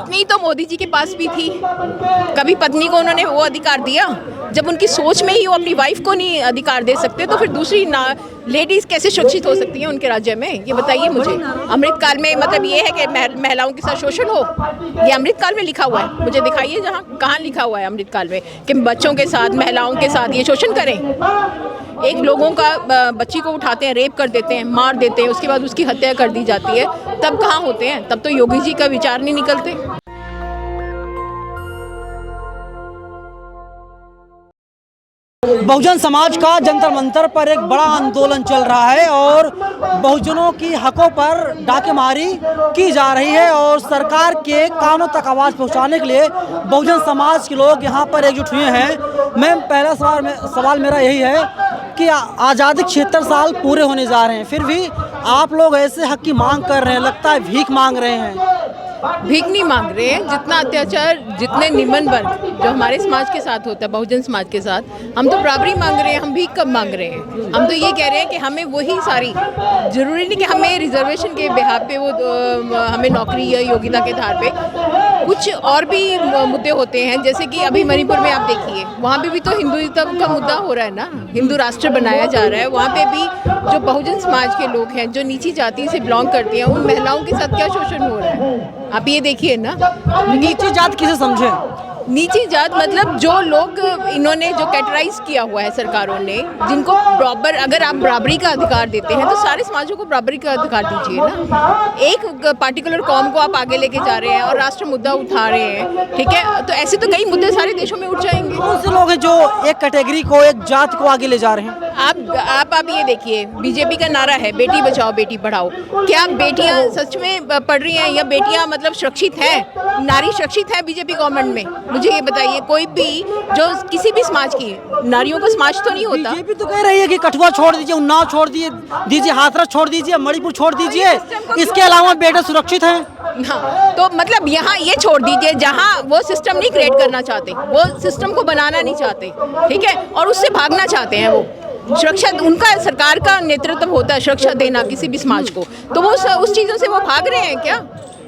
पत्नी तो मोदी जी के पास भी थी, कभी पत्नी को उन्होंने वो अधिकार दिया? जब उनकी सोच में ही वो अपनी वाइफ को नहीं अधिकार दे सकते तो फिर दूसरी लेडीज कैसे सुरक्षित हो सकती हैं उनके राज्य में? ये बताइए मुझे। अमृतकाल में मतलब ये है कि महिलाओं के साथ शोषण हो? ये अमृतकाल में लिखा हुआ है? मुझे दिखाइए जहाँ, कहाँ लिखा हुआ है अमृतकाल में कि बच्चों के साथ, महिलाओं के साथ ये शोषण करें? एक लोगों का बच्ची को उठाते हैं, रेप कर देते हैं, मार देते हैं, उसके बाद उसकी हत्या कर दी जाती है, तब कहाँ होते हैं? तब तो योगी जी का विचार नहीं निकलते। बहुजन समाज का जंतर मंतर पर एक बड़ा आंदोलन चल रहा है और बहुजनों की हकों पर डाकेमारी की जा रही है और सरकार के कानों तक आवाज़ पहुंचाने के लिए बहुजन समाज के लोग यहां पर एकजुट हुए हैं। मैम, पहला सवाल मेरा यही है कि आज़ादी 76 साल पूरे होने जा रहे हैं, फिर भी आप लोग ऐसे हक की मांग कर रहे हैं, लगता है भीख मांग रहे हैं। भीख नहीं मांग रहे हैं। जितना अत्याचार, जितने निम्न वर्ग जो हमारे समाज के साथ होता है, बहुजन समाज के साथ, हम तो बराबरी मांग रहे हैं। हम भीख कब मांग रहे हैं? हम तो ये कह रहे हैं कि हमें वही सारी, जरूरी नहीं कि हमें रिजर्वेशन के बिहाफ पे वो हमें नौकरी या योग्यता के आधार पे, कुछ और भी मुद्दे होते हैं। जैसे कि अभी मणिपुर में आप देखिए, वहाँ पे भी तो हिंदुत्व का मुद्दा हो रहा है ना, हिंदू राष्ट्र बनाया जा रहा है। वहाँ पे भी जो बहुजन समाज के लोग हैं, जो नीची जाति से बिलोंग करती हैं, उन महिलाओं के साथ क्या शोषण हो रहा है? आप ये देखिए ना। नीची जात किसे समझे? नीची जात मतलब जो लोग इन्होंने जो कैटेगराइज किया हुआ है सरकारों ने, जिनको बराबर, अगर आप बराबरी का अधिकार देते हैं तो सारे समाजों को बराबरी का अधिकार दीजिए ना। एक पार्टिकुलर कौम को आप आगे लेके जा रहे हैं और राष्ट्र मुद्दा उठा रहे हैं, ठीक है, तो ऐसे तो कई मुद्दे सारे देशों में उठ जाएंगे। कौन से लोग हैं जो एक कैटेगरी को, एक जात को आगे ले जा रहे हैं? आप ये देखिए, बीजेपी का नारा है बेटी बचाओ बेटी पढ़ाओ। क्या बेटियां सच में पढ़ रही हैं या बेटियां मतलब सुरक्षित हैं? नारी सुरक्षित है बीजेपी गवर्नमेंट में? मुझे ये बताइए। कोई भी जो किसी भी समाज की, नारियों का समाज तो नहीं होता। बीजेपी तो कह रही है कि कठुआ छोड़ दीजिए, उन्नाव छोड़ दीजिए, हाथरस छोड़ दीजिए, मणिपुर छोड़ दीजिए, इसके अलावा बेटे सुरक्षित हैं। हाँ, तो मतलब यहाँ ये छोड़ दीजिए, जहाँ वो सिस्टम नहीं क्रिएट करना चाहते, वो सिस्टम को बनाना नहीं चाहते, ठीक है, और उससे भागना चाहते हैं। वो सुरक्षा, उनका सरकार का नेतृत्व होता है सुरक्षा देना किसी भी समाज को, तो वो उस चीज़ों से वो भाग रहे हैं क्या?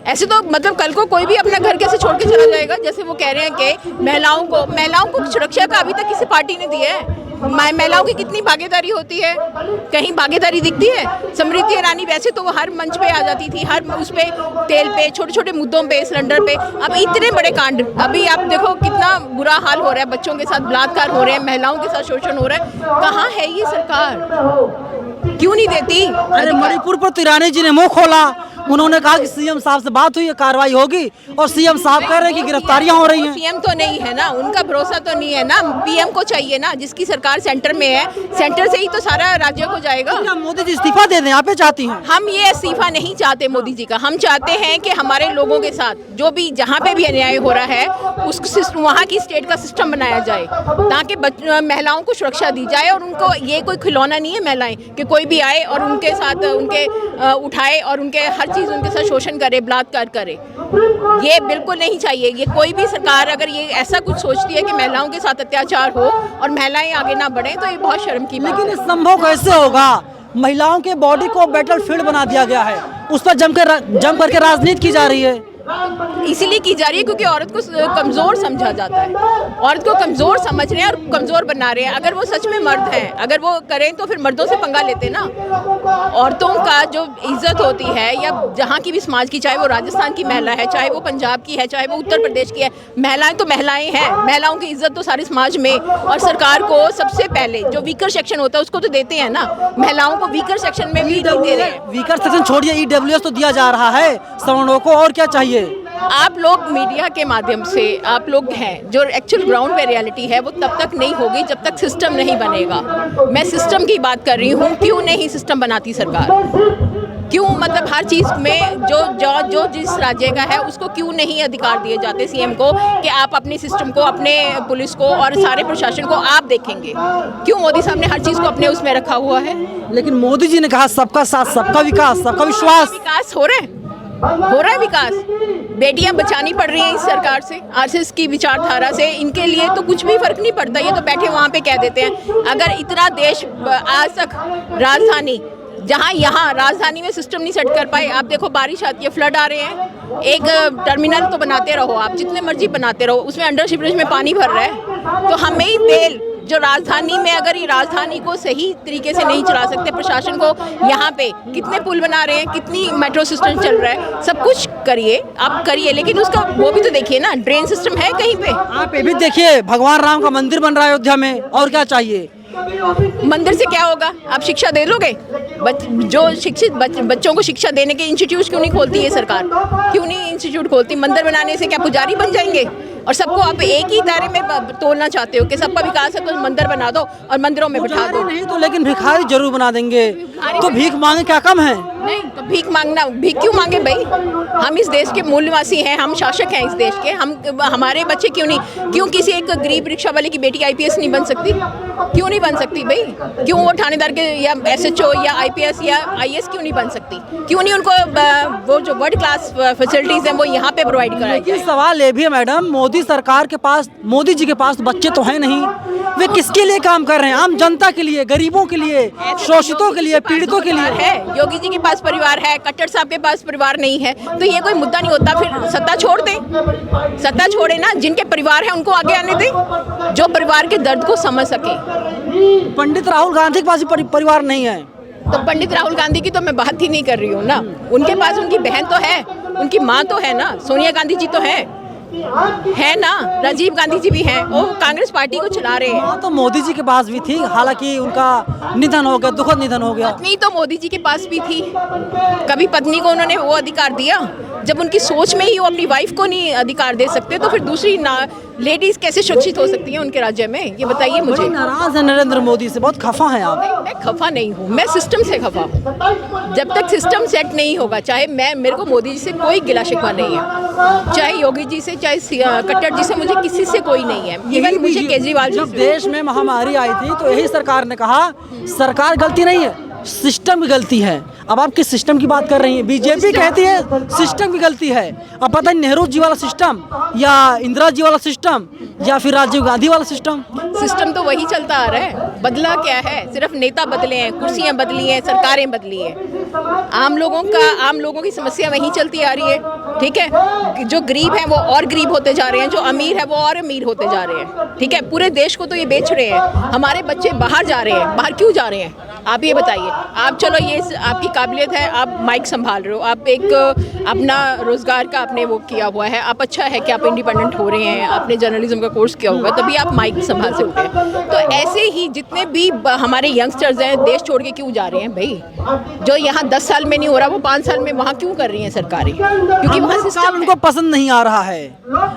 ऐसे तो मतलब कल को कोई भी अपना घर कैसे छोड़ के चला जाएगा? जैसे वो कह रहे हैं कि महिलाओं को सुरक्षा का अभी तक किसी पार्टी ने दिया है। महिलाओं की कितनी भागीदारी होती है? कहीं भागीदारी दिखती है? स्मृति ईरानी वैसे तो वो हर मंच पे आ जाती थी, हर उस पे, तेल पे, छोटे छोटे मुद्दों पे, सिलेंडर पे। अब इतने बड़े कांड, अभी आप देखो कितना बुरा हाल हो रहा है, बच्चों के साथ बलात्कार हो रहे हैं, महिलाओं के साथ शोषण हो रहा है। कहाँ है ये सरकार? क्यों नहीं देती? अरे मणिपुर पर तो ईरानी जी ने मुंह खोला, उन्होंने कहा कि सीएम साहब से बात हुई है, कार्रवाई होगी, और सीएम साहब कह रहे हैं कि गिरफ्तारियां हो रही हैं। सीएम तो नहीं है ना, उनका भरोसा तो नहीं है ना। पीएम को चाहिए ना, जिसकी सरकार सेंटर में है, सेंटर से ही तो सारा राज्य को जाएगा। क्या मोदी जी इस्तीफा दे दें, आप ये चाहती हैं? हम ये इस्तीफा नहीं चाहते मोदी जी का। हम चाहते हैं कि हमारे लोगों के साथ जो भी, जहाँ पे भी अन्याय हो रहा है, उस वहाँ की स्टेट का सिस्टम बनाया जाए, ताकि महिलाओं को सुरक्षा दी जाए। और उनको ये कोई खिलौना नहीं है महिलाएं कि कोई भी आए और उनके साथ उठाए और उनके हर चीज़ उनके साथ शोषण करे, बलात्कार करे। ये बिल्कुल नहीं चाहिए। ये कोई भी सरकार अगर ये ऐसा कुछ सोचती है कि महिलाओं के साथ अत्याचार हो और महिलाएं आगे ना बढ़ें, तो ये बहुत शर्म की बात है। लेकिन संभव कैसे होगा? महिलाओं के बॉडी को बैटलफील्ड बना दिया गया है, उस पर जम करके राजनीति की जा रही है। इसीलिए की जा रही है क्योंकि औरत को कमज़ोर समझा जाता है। औरत को कमज़ोर समझ रहे हैं और कमज़ोर बना रहे हैं। अगर वो सच में मर्द हैं, अगर वो करें तो फिर मर्दों से पंगा लेते ना। औरतों का जो इज्जत होती है, या जहाँ की भी समाज की, चाहे वो राजस्थान की महिला है, चाहे वो पंजाब की है, चाहे वो उत्तर प्रदेश की है, महिलाएं तो महिलाएं हैं। महिलाओं की इज्जत तो सारे समाज में, और सरकार को सबसे पहले जो वीकर सेक्शन होता है उसको तो देते हैं ना। महिलाओं को वीकर सेक्शन में भी नहीं दे रहे हैं। वीकर सेक्शन छोड़िए, EWS तो दिया जा रहा है सवर्णों को, और क्या चाहिए? आप लोग मीडिया के माध्यम से, आप लोग हैं, जो एक्चुअल ग्राउंड पे रियलिटी है वो तब तक नहीं होगी जब तक सिस्टम नहीं बनेगा। मैं सिस्टम की बात कर रही हूँ। क्यों नहीं सिस्टम बनाती सरकार? क्यों मतलब हर चीज़ में जो जिस राज्य का है उसको क्यों नहीं अधिकार दिए जाते सीएम को कि आप अपने सिस्टम को, अपने पुलिस को और सारे प्रशासन को आप देखेंगे? क्यों मोदी साहब ने हर चीज़ को अपने उसमें रखा हुआ है? लेकिन मोदी जी ने कहा सबका साथ, सबका विकास, सबका विश्वास। विकास हो रहा है विकास। बेटियां बचानी पड़ रही हैं इस सरकार से, आरएसएस की विचारधारा से। इनके लिए तो कुछ भी फर्क नहीं पड़ता, ये तो बैठे वहाँ पे कह देते हैं। अगर इतना देश आज तक राजधानी जहाँ यहाँ राजधानी में सिस्टम नहीं सेट कर पाए। आप देखो बारिश आती है, फ्लड आ रहे हैं, एक टर्मिनल तो बनाते रहो आप, जितने मर्जी बनाते रहो, उसमें अंडर सीवरेज में पानी भर रहा है। तो हमें ही बेल जो राजधानी में, अगर ये राजधानी को सही तरीके से नहीं चला सकते, प्रशासन को यहाँ पे कितने पुल बना रहे हैं, कितनी मेट्रो सिस्टम चल रहा है, सब कुछ करिए, आप करिए, लेकिन उसका वो भी तो देखिए ना, ड्रेन सिस्टम है कहीं पे? आप ये भी देखिए, भगवान राम का मंदिर बन रहा है अयोध्या में, और क्या चाहिए? मंदिर से क्या होगा? आप शिक्षा दे दोगे? जो शिक्षित बच्चों को शिक्षा देने के इंस्टीट्यूट क्यों नहीं खोलती है सरकार? क्यों नहीं इंस्टीट्यूट खोलती? मंदिर बनाने से क्या पुजारी बन जाएंगे? और सबको आप एक ही दायरे में तोलना चाहते हो कि सबका विकास है तो मंदिर बना दो और मंदिरों में बिठा दो। नहीं तो लेकिन भिखारी जरूर बना देंगे, तो भीख मांगे क्या कम है? नहीं तो भीख मांगना, भीख क्यों मांगे भाई? हम इस देश के मूलवासी हैं, हम शासक हैं इस देश के, हमारे बच्चे क्यों किसी एक गरीब रिक्शा वाले की बेटी आईपीएस नहीं बन सकती? क्यों नहीं बन सकती भाई? क्यों वो थानेदार के या एसएचओ या आईपीएस या आईएएस क्यों नहीं बन सकती? क्यों नहीं उनको वो जो वर्ल्ड क्लास फैसिलिटीज हैं वो यहाँ पे प्रोवाइड कराई जाए? सवाल ये भी है मैडम, मोदी सरकार के पास, मोदी जी के पास बच्चे तो हैं नहीं, वे किसके लिए काम कर रहे हैं? आम जनता के लिए, गरीबों के लिए, शोषितों के लिए, पीड़ितों के लिए है। योगी जी के पास परिवार है, खट्टर साहब के पास परिवार नहीं है, तो ये कोई मुद्दा नहीं होता। फिर सत्ता छोड़ दे, सत्ता छोड़े ना, जिनके परिवार है उनको आगे आने दे, जो परिवार के दर्द को समझ सके। पंडित राहुल गांधी के पास भी परिवार नहीं है, तो पंडित राहुल गांधी की तो मैं बात ही नहीं कर रही हूँ ना, उनके पास उनकी बहन तो है, उनकी माँ तो है ना, सोनिया गांधी जी तो है ना, राजीव गांधी जी भी हैं, वो कांग्रेस पार्टी को चला रहे हैं। तो मोदी जी के पास भी थी, हालांकि उनका निधन हो गया, दुखद निधन हो गया। पत्नी तो मोदी जी के पास भी थी, कभी पत्नी को उन्होंने वो अधिकार दिया? जब उनकी सोच में ही वो अपनी वाइफ को नहीं अधिकार दे सकते, तो फिर दूसरी लेडीज कैसे सुरक्षित हो सकती हैं उनके राज्य में? ये बताइए मुझे। नाराज है नरेंद्र मोदी से, बहुत खफा हैं आप? मैं खफा नहीं हूँ, मैं सिस्टम से खफा हूँ। जब तक सिस्टम सेट नहीं होगा, चाहे मेरे को मोदी जी से कोई गिला शिकवा नहीं है, चाहे योगी जी से, चाहे खट्टर जी से, मुझे किसी से कोई नहीं है। इवन मुझे केजरीवाल जी, जब देश में महामारी आई थी तो यही सरकार ने कहा सरकार गलती नहीं है, सिस्टम की गलती है। अब आप किस सिस्टम की बात कर रही हैं? बीजेपी कहती है सिस्टम की गलती है। अब पता नहीं नेहरू जी वाला सिस्टम या इंदिरा जी वाला सिस्टम या फिर राजीव गांधी वाला सिस्टम तो वही चलता आ रहा है। बदला क्या है? सिर्फ नेता बदले हैं, कुर्सियां बदली हैं, सरकारें बदली हैं। आम लोगों की समस्या वही चलती आ रही है। ठीक है, जो गरीब हैं वो और गरीब होते जा रहे हैं, जो अमीर है वो और अमीर होते जा रहे हैं। ठीक है, पूरे देश को तो ये बेच रहे हैं। हमारे बच्चे बाहर जा रहे हैं, बाहर क्यों जा रहे हैं? आप ये बताइए। आप चलो, ये आपकी काबिलियत है, आप माइक संभाल रहे हो, आप एक अपना रोजगार का आपने वो किया हुआ है, आप अच्छा है कि आप इंडिपेंडेंट हो रहे हैं, आपने जर्नलिज्म का कोर्स किया हुआ है, तभी आप माइक संभाल सकते हैं। तो ऐसे ही जितने भी हमारे यंगस्टर्स हैं, देश छोड़ के क्यों जा रहे हैं भाई? जो यहाँ 10 साल में नहीं हो रहा, वो 5 साल में वहाँ क्यों कर रही हैं सरकारें? क्योंकि वहाँ सिस्टम उनको पसंद नहीं आ रहा है।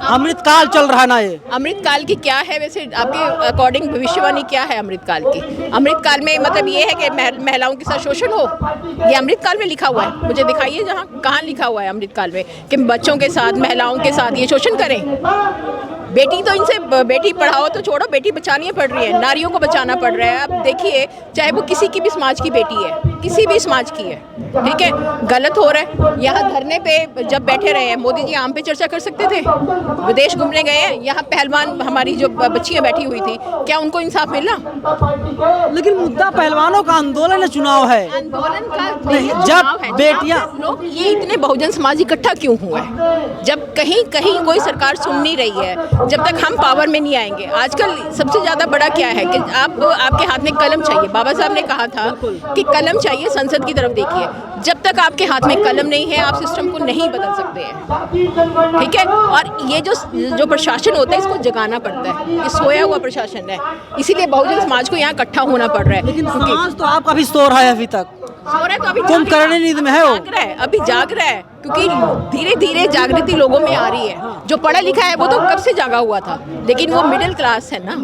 अमृतकाल चल रहा है ना, ये अमृतकाल की क्या है वैसे आपके अकॉर्डिंग? भविष्यवाणी क्या है अमृतकाल की? अमृतकाल में मतलब ये है कि महिलाओं के साथ शोषण हो? ये अमृतकाल में लिखा हुआ है? मुझे दिखाइए जहाँ, कहाँ लिखा हुआ है अमृतकाल में कि बच्चों के साथ, महिलाओं के साथ ये शोषण करें? बेटी तो इनसे, बेटी पढ़ाओ तो छोड़ो, बेटी बचानी पड़ रही है, नारियों को बचाना पड़ रहा है। अब देखिए, चाहे वो किसी की भी समाज की बेटी है, किसी भी समाज की है, ठीक है, गलत हो रहा है। यहाँ धरने पे जब बैठे रहे हैं, मोदी जी आम पे चर्चा कर सकते थे? विदेश घूमने गए हैं, यहाँ पहलवान हमारी जो बच्चियाँ बैठी हुई थी, क्या उनको इंसाफ मिला? लेकिन मुद्दा पहलवानों का आंदोलन है, चुनाव है। आंदोलन का जब बेटियां, लोग ये इतने बहुजन समाज इकट्ठा क्यों हुआ है? जब कहीं कहीं कोई सरकार सुन नहीं रही है, जब तक हम पावर में नहीं आएंगे। आजकल सबसे ज़्यादा बड़ा क्या है कि आपके हाथ में कलम चाहिए। बाबा साहब ने कहा था कि कलम चाहिए, संसद की तरफ देखिए। जब तक आपके हाथ में कलम नहीं है, आप सिस्टम को नहीं बदल सकते हैं। ठीक है, और ये जो प्रशासन होता है, इसको जगाना पड़ता है। ये सोया हुआ प्रशासन है, इसीलिए बहुजन समाज को यहाँ इकट्ठा होना पड़ रहा है। लेकिन समाज तो आपका भी सो रहा है, अभी तक सो रहा है, तो अभी कुंभकर्ण नींद में है, वो अभी जाग रहा है, क्योंकि धीरे धीरे जागृति लोगों में आ रही है। जो पढ़ा लिखा है वो तो कब से जागा हुआ था, लेकिन वो मिडिल क्लास है ना,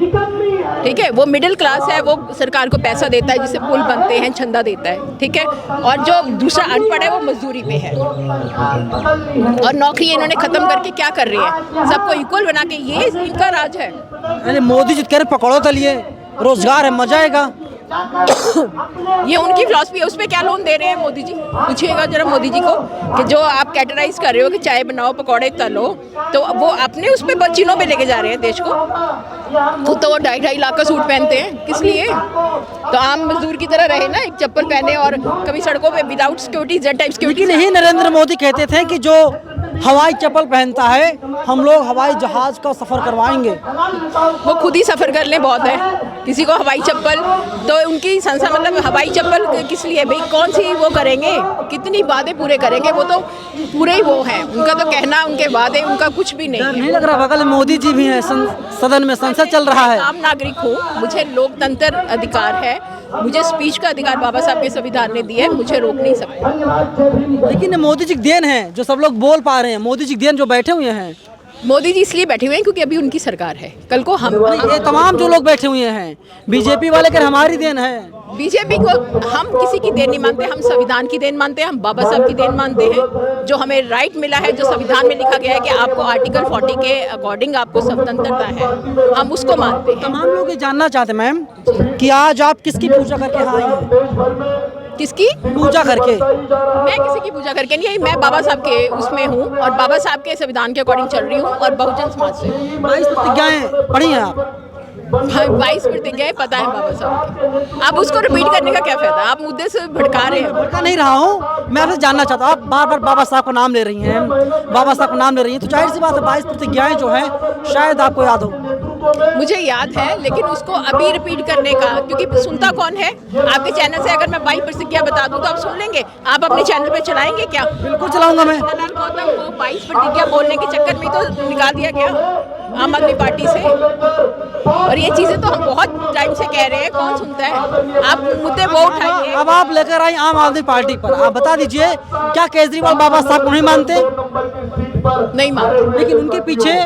ठीक है, वो मिडिल क्लास है, वो सरकार को पैसा देता है, जिससे पुल बनते हैं, चंदा देता है, ठीक है। और जो दूसरा अनपढ़ है वो मजदूरी पे है, और नौकरी इन्होंने खत्म करके क्या कर रही है? सबको इक्वल बना के, ये इनका राज है। अरे मोदी जी कह रहे पकड़ो तलिए, रोजगार है, मजा आएगा, ये उनकी फिलॉसफी है। उस पर क्या लोन दे रहे हैं मोदी जी? पूछिएगा जरा मोदी जी को कि जो आप कैटेगराइज कर रहे हो कि चाय बनाओ पकौड़े तलो, तो वो अपने उस पर बच्चिनों पे लेके जा रहे हैं देश को। तो वो 2.5 लाख का सूट पहनते हैं, किस लिए? तो आम मजदूर की तरह रहे ना, एक चप्पल पहने और कभी सड़कों पे without security, Z type security. लेकिन यही नरेंद्र मोदी कहते थे कि जो हवाई चप्पल पहनता है हम लोग हवाई जहाज का सफर करवाएंगे। वो खुद ही सफ़र कर ले, बहुत है। किसी को हवाई चप्पल, तो उनकी संस्था मतलब हवाई चप्पल किस लिए भाई? कौन सी वो करेंगे? कितनी वादे पूरे करेंगे? वो तो पूरे ही वो हैं, उनका तो कहना, उनके वादे, उनका कुछ भी नहीं है। नहीं लग रहा बगल में मोदी जी भी हैं, सदन में संसद चल रहा है। आम नागरिक हूँ, मुझे लोकतंत्र अधिकार है, मुझे स्पीच का अधिकार बाबा साहब के संविधान ने दिया है, मुझे रोक नहीं सकते। लेकिन मोदी जी की देन है जो सब लोग बोल पा रहे हैं, मोदी जी की देन जो बैठे हुए हैं। मोदी जी इसलिए बैठे हुए हैं क्योंकि अभी उनकी सरकार है, कल को हम ये तमाम जो लोग बैठे हुए हैं बीजेपी वाले कर हमारी देन है। बीजेपी को हम किसी की देन नहीं मानते, हम संविधान की देन मानते हैं, हम बाबा साहब की देन मानते हैं। जो हमें राइट मिला है, जो संविधान में लिखा गया है कि आपको आर्टिकल 40 के अकॉर्डिंग आपको स्वतंत्रता है, हम उसको मानते हैं। तमाम लोग ये जानना चाहते हैं मैम कि आज आप किसकी पूजा करके यहाँ आई हैं? किसकी पूजा करके? मैं किसी की पूजा करके नहीं आई, मैं बाबा साहब के उसमें हूँ और बाबा साहब के संविधान के अकॉर्डिंग चल रही हूँ और बहुजन समाज से। 22 प्रतिज्ञाएं पढ़ी हैं आप? 22 प्रतिज्ञाएं पता है बाबा साहब की। आप उसको रिपीट करने का क्या फायदा? आप मुद्दे से भड़का रहे हैं। भड़का नहीं रहा हूँ, मैं आपसे जानना चाहता हूँ। आप बार बार बाबा साहब का नाम ले रही हैं, बाबा साहब का नाम ले रही हैं, तो जाहिर सी बात है 22 प्रतिज्ञाएं जो हैं शायद आपको याद हो। मुझे याद है, लेकिन उसको अभी रिपीट करने का, क्योंकि सुनता कौन है? आपके चैनल से अगर मैं 22 प्रतिज्ञा बता दूं तो आप सुन लेंगे? आप अपने चैनल पे चलाएंगे क्या? बिल्कुल चलाऊंगा मैं। नंदलाल गौतम को 22 प्रतिज्ञा बोलने के चक्कर में तो निकाल दिया गया आम आदमी पार्टी से। और ये चीजें तो हम बहुत टाइम से कह रहे हैं, कौन सुनता है? आप मुद्दे वो उठाइए। अब आप लेकर आई आम आदमी पार्टी पर, आप बता दीजिए क्या केजरीवाल बाबा साहब को नहीं मानते? नहीं मानते। लेकिन उनके पीछे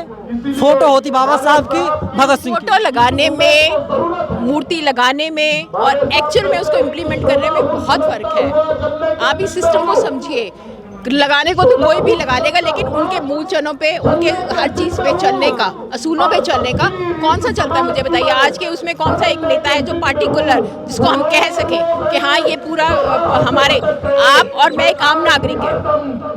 फोटो होती बाबा साहब की, भगत सिंह की। फोटो लगाने में, मूर्ति लगाने में और एक्चुअल में उसको इम्प्लीमेंट करने में बहुत फर्क है। आप इस सिस्टम को समझिए। लगाने को तो कोई भी लगा लेगा, लेकिन उनके मूलचनों पे, उनके हर चीज़ पे चलने का, असूलों पे चलने का कौन सा चलता है मुझे बताइए? आज के उसमें कौन सा एक नेता है जो पार्टिकुलर, जिसको हम कह सकें कि हाँ ये पूरा हमारे, आप और मैं एक आम नागरिक है,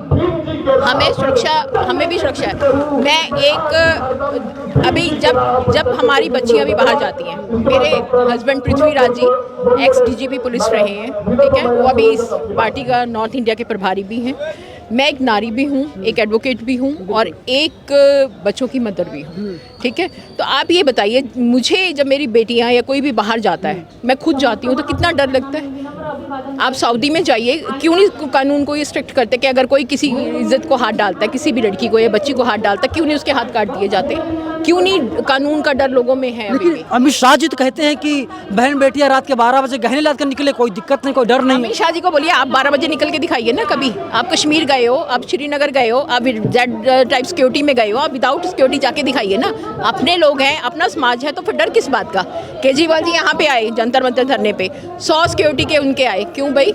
हमें सुरक्षा, हमें भी सुरक्षा है। मैं एक अभी जब हमारी बच्चियां भी बाहर जाती हैं, मेरे हस्बैंड पृथ्वीराज जी एक्स डीजीपी पुलिस रहे हैं, ठीक है, वो अभी इस पार्टी का नॉर्थ इंडिया के प्रभारी भी हैं। मैं एक नारी भी हूँ, एक एडवोकेट भी हूँ और एक बच्चों की मदर भी हूँ, ठीक है। तो आप ये बताइए, मुझे जब मेरी बेटियाँ या कोई भी बाहर जाता है, मैं खुद जाती हूँ तो कितना डर लगता है। आप सऊदी में जाइए, क्यों नहीं कानून को ये स्ट्रिक्ट करते कि अगर कोई किसी इज्जत को हाथ डालता है, किसी भी लड़की को या बच्ची को हाथ डालता है, क्यों नहीं उसके हाथ काट दिए जाते? क्यों नहीं कानून का डर लोगों में है? लेकिन अमित शाह जी तो कहते हैं कि बहन बेटियां रात के 12 बजे गहने लाद कर निकले, कोई दिक्कत नहीं, कोई डर नहीं। अमित शाह जी को बोलिए आप 12 बजे निकल के दिखाइए ना। कभी आप कश्मीर गए हो, आप श्रीनगर गए हो, आप जेड टाइप सिक्योरिटी में गए हो, आप विदाउट सिक्योरिटी जाके दिखाइए ना। अपने लोग हैं, अपना समाज है, तो फिर डर किस बात का? केजरीवाल जी यहाँ पे आए जंतर मंतर धरने पे, 100 सिक्योरिटी के उनके आए, क्यों भाई?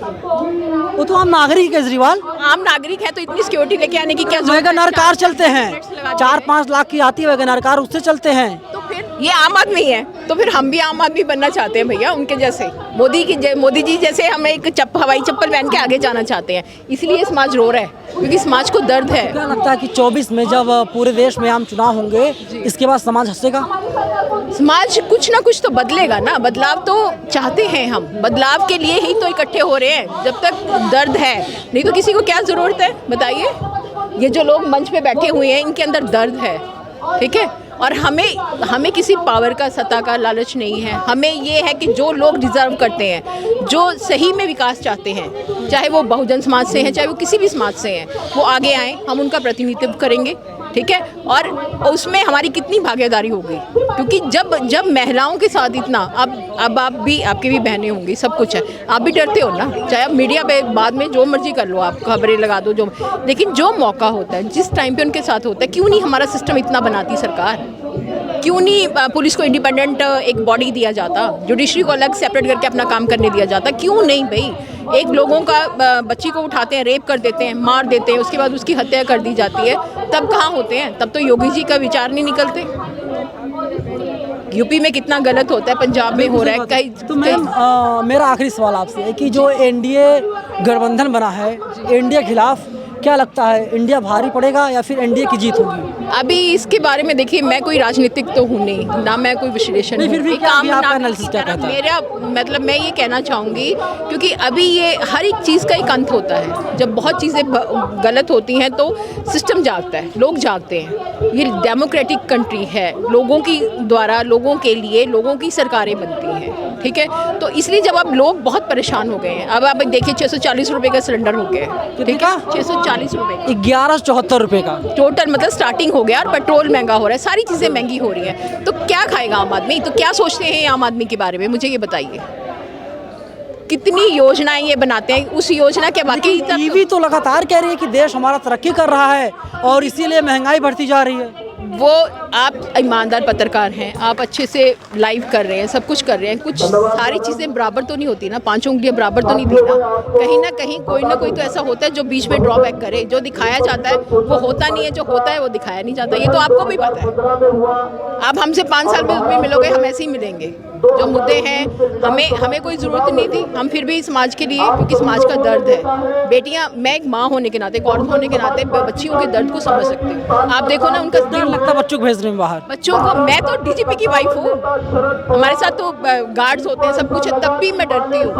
वो तो आम नागरिक है केजरीवाल। आम नागरिक है तो इतनी सिक्योरिटी लेके आने की क्या जरूरत है? वैगनआर कार चलते हैं, 4-5 लाख की आती है वैगनआर कार, उससे चलते हैं। तो फिर ये आम आदमी है, तो फिर हम भी आम आदमी बनना चाहते हैं भैया, उनके जैसे। मोदी जी जैसे हमें एक हवाई चप्पल पहन के आगे जाना चाहते हैं, इसलिए समाज रो रहा है, क्योंकि समाज को दर्द है। क्या लगता है कि 24 में जब पूरे देश में आम चुनाव होंगे, इसके बाद समाज हंसेगा? समाज कुछ ना कुछ तो बदलेगा ना। बदलाव तो चाहते हैं हम, बदलाव के लिए ही तो इकट्ठे हो रहे हैं। जब तक दर्द है, नहीं तो किसी को क्या ज़रूरत है बताइए? ये जो लोग मंच पे बैठे हुए हैं, इनके अंदर दर्द है, ठीक है। और हमें किसी पावर का, सत्ता का लालच नहीं है। हमें ये है कि जो लोग डिज़र्व करते हैं, जो सही में विकास चाहते हैं, चाहे वो बहुजन समाज से हैं, चाहे वो किसी भी समाज से हैं, वो आगे आएँ, हम उनका प्रतिनिधित्व करेंगे, ठीक है। और उसमें हमारी कितनी भागीदारी होगी, क्योंकि जब महिलाओं के साथ इतना, अब आप भी, आपकी भी बहनें होंगी, सब कुछ है, आप भी डरते हो ना। चाहे आप मीडिया पे बाद में जो मर्जी कर लो, आप खबरें लगा दो, जो, लेकिन जो मौका होता है, जिस टाइम पे उनके साथ होता है, क्यों नहीं हमारा सिस्टम इतना बनाती सरकार? क्यों नहीं पुलिस को इंडिपेंडेंट एक बॉडी दिया जाता, जुडिशरी को अलग सेपरेट करके अपना काम करने दिया जाता? क्यों नहीं भाई? एक लोगों का बच्ची को उठाते हैं, रेप कर देते हैं, मार देते हैं, उसके बाद उसकी हत्या कर दी जाती है, तब कहाँ होते हैं? तब तो योगी जी का विचार नहीं निकलते। यूपी में कितना गलत होता है, पंजाब में हो रहा है कहीं। तो मैम मेरा आखिरी सवाल आपसे है कि जो एनडीए गठबंधन बना है इंडिया के खिलाफ, क्या लगता है इंडिया भारी पड़ेगा या फिर एनडीए की जीत होगी? अभी इसके बारे में देखिए, मैं कोई राजनीतिक तो हूँ नहीं, ना मैं कोई विश्लेषण नहीं, फिर भी हूँ। क्या अभी आपका नागरिक एनालिसिस की क्या तरह कहता है? मेरा मतलब मैं ये कहना चाहूँगी, क्योंकि अभी ये हर एक चीज़ का एक अंत होता है। जब बहुत चीज़ें गलत होती हैं तो सिस्टम जागता है, लोग जागते हैं। ये डेमोक्रेटिक कंट्री है, लोगों की द्वारा, लोगों के लिए, लोगों की सरकारें बनती हैं, ठीक है। तो इसलिए जब अब लोग बहुत परेशान हो गए हैं, अब आप देखिए 640 रुपये का सिलेंडर हो गया है, ठीक है, 640 रुपये 1174 रुपये का टोटल, मतलब स्टार्टिंग हो गया, और पेट्रोल महंगा हो रहा है, सारी चीज़ें महंगी हो रही हैं। तो क्या खाएगा आम आदमी? तो क्या सोचते हैं आम आदमी के बारे में, मुझे ये बताइए। कितनी योजनाएं ये बनाते हैं, उस योजना के बाकी टीवी तो लगातार कह रही है कि देश हमारा तरक्की कर रहा है और इसीलिए महंगाई बढ़ती जा रही है। वो आप ईमानदार पत्रकार हैं, आप अच्छे से लाइव कर रहे हैं, सब कुछ कर रहे हैं, कुछ सारी चीज़ें बराबर तो नहीं होती ना, पांचों उंगलियां बराबर तो नहीं थी ना कहीं कोई ना कोई तो ऐसा होता है जो बीच में ड्रॉबैक करे। जो दिखाया जाता है वो होता नहीं है, जो होता है वो दिखाया नहीं जाता। ये तो आपको भी पता है। आप हमसे 5 साल में भी मिलोगे, हम ऐसे ही मिलेंगे। जो मुद्दे हैं, हमें कोई ज़रूरत नहीं थी, हम फिर भी समाज के लिए, क्योंकि समाज का दर्द है। बेटियां, मैं एक माँ होने के नाते, एक औरत होने के नाते बच्चियों के दर्द को समझ सकती हूँ। आप देखो ना, उनका डर लगता है बच्चों को भेजने में बाहर। बच्चों को, मैं तो डीजीपी की वाइफ हूँ, हमारे साथ तो गार्ड्स होते हैं, सब कुछ है, तब भी मैं डरती हूँ।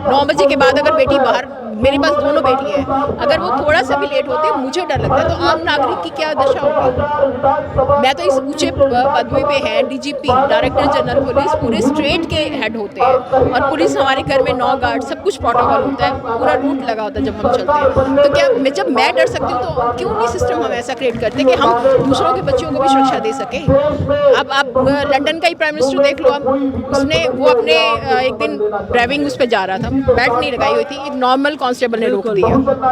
9 बजे के बाद अगर बेटी बाहर, मेरे पास दोनों बेटी हैं, अगर वो थोड़ा सा भी लेट होते हैं मुझे डर लगता है। तो आम नागरिक की क्या दशा होगी? मैं तो इस ऊंचे पदवी पे है, डीजीपी, डायरेक्टर जनरल पुलिस, पूरे स्टेट के हेड होते हैं, और पुलिस हमारे घर में 9 गार्ड, सब कुछ प्रोटोकॉल होता है, पूरा रूट लगा होता है जब हम चलते हैं। तो क्या जब मैं डर सकती हूँ तो क्यों नहीं सिस्टम हम ऐसा क्रिएट करते कि हम दूसरों के बच्चियों को भी सुरक्षा दे सकें? अब आप लंदन का ही प्राइम मिनिस्टर देख लो, आप उसने वो अपने एक दिन ड्राइविंग उस पर जा रहा था, बेल्ट नहीं लगाई हुई थी, एक नॉर्मल कांस्टेबल ने रोक दिया,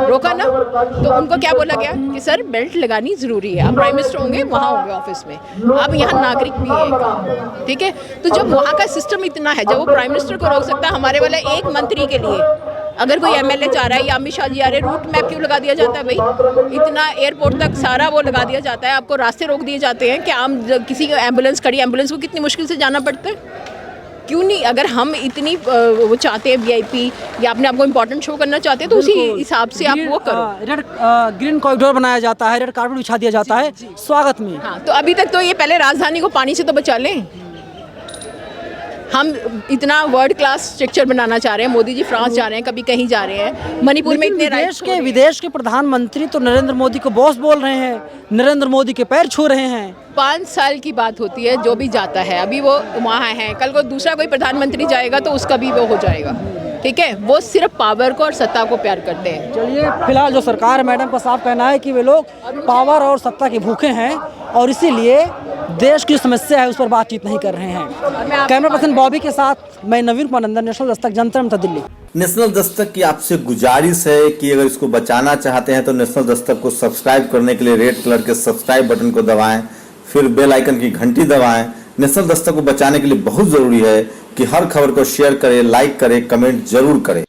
रोका ना, तो उनको क्या बोला गया कि सर बेल्ट लगानी जरूरी है, आप प्राइम मिनिस्टर होंगे, वहाँ होंगे ऑफिस में, आप यहाँ नागरिक भी है, ठीक है। तो जब वहाँ का सिस्टम इतना है, जब वो प्राइम मिनिस्टर को रोक सकता है, हमारे वाला एक मंत्री के लिए अगर कोई एमएलए जा रहा है या अमित शाह जी आ रहे, रूट मैप क्यों लगा दिया जाता है भाई? इतना एयरपोर्ट तक सारा वो लगा दिया जाता है, आपको रास्ते रोक दिए जाते हैं कि आम किसी की एम्बुलेंस खड़ी, एम्बुलेंस को कितनी मुश्किल से जाना पड़ता है, क्यों नहीं? अगर हम इतनी वो चाहते हैं वीआईपी या अपने आप को इम्पोर्टेंट शो करना चाहते हैं तो उसी हिसाब से आप वो करो। रेड ग्रीन कॉरिडोर बनाया जाता है, रेड कार्पेट बिछा दिया जाता है स्वागत में। हाँ, तो अभी तक तो ये पहले राजधानी को पानी से तो बचा लें। हम इतना वर्ल्ड क्लास स्ट्रक्चर बनाना चाह रहे हैं, मोदी जी फ्रांस जा रहे हैं, कभी कहीं जा रहे हैं, मणिपुर में इतने विदेश के प्रधानमंत्री तो नरेंद्र मोदी को बॉस बोल रहे हैं, नरेंद्र मोदी के पैर छू रहे हैं। 5 साल की बात होती है, जो भी जाता है, अभी वो वहाँ है, कल को दूसरा कोई प्रधानमंत्री जाएगा तो उसका भी वो हो जाएगा, ठीक है। वो सिर्फ पावर को और सत्ता को प्यार करते हैं। चलिए, फिलहाल जो सरकार है, मैडम का साफ कहना है कि वे लोग पावर और सत्ता के भूखे हैं और इसीलिए देश की समस्या है उस पर बातचीत नहीं कर रहे हैं। कैमरा पर्सन बॉबी के साथ मैं नवीन कुमार नंदन, नेशनल दस्तक, जंतर मंतर, दिल्ली। नेशनल दस्तक की आपसे गुजारिश है कि अगर इसको बचाना चाहते हैं तो नेशनल दस्तक को सब्सक्राइब करने के लिए रेड कलर के सब्सक्राइब बटन को दबाएं, फिर बेल आइकन की घंटी दबाएं। नेशनल दस्तक को बचाने के लिए बहुत जरूरी है कि हर खबर को शेयर करें, लाइक करें, कमेंट जरूर करें।